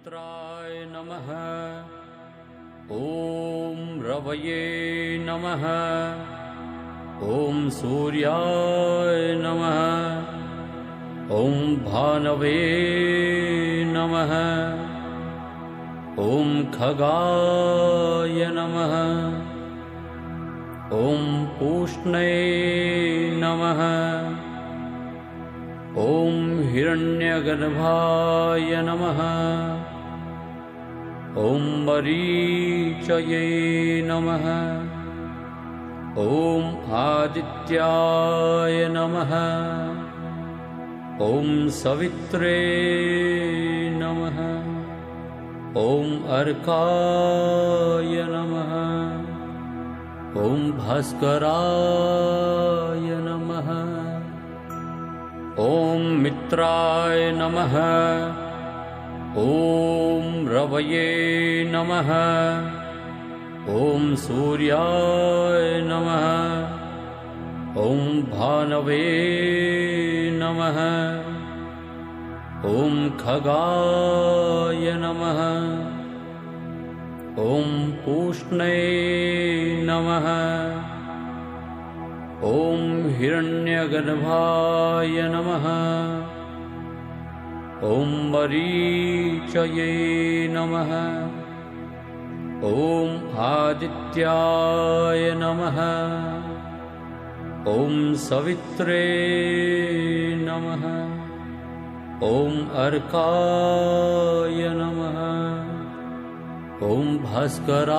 मित्राय नमः। ॐ रवये नमः। ॐ सूर्याय नमः। ॐ भानवे नमः। ॐ खगाय नमः। ॐ पूष्णे नमः। ॐ हिरण्यगर्भाय नमः। ॐ मरीचये नमः। ॐ आदित्याय नमः। ॐ सवित्रे नमः। ॐ अर्काय नमः। ॐ भास्कराय नमः। ॐ मित्राय नमः। ॐ रवये नमः। ॐ सूर्याय नमः। ॐ भानवे नमः। ॐ खगाय नमः। ॐ पूष्णे नमः। ॐ हिरण्यगर्भाय नमः। ॐ मरीचये नमः। ॐ आदित्याय नमः। ॐ सवित्रे नमः। ॐ अर्काय नमः। ॐ भास्कराय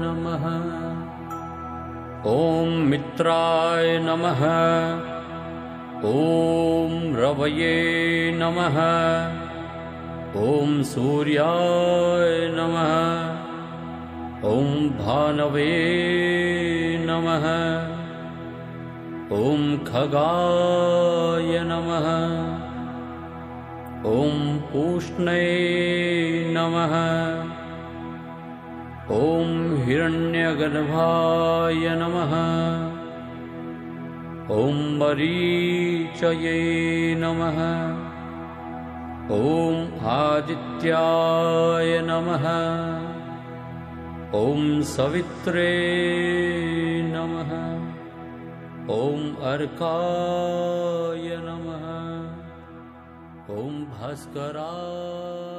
नमः। ॐ मित्राय नमः। ॐ रवये नमः। ॐ सूर्याय नमः। ॐ भानवे नमः। ॐ खगाय नमः। ॐ पूष्णे नमः। ॐ हिरण्यगर्भाय नमः। ॐ मरीचये नमः। ॐ आदित्याय नमः। ॐ सवित्रे नमः। ॐ अर्काय नमः। ॐ भास्कराय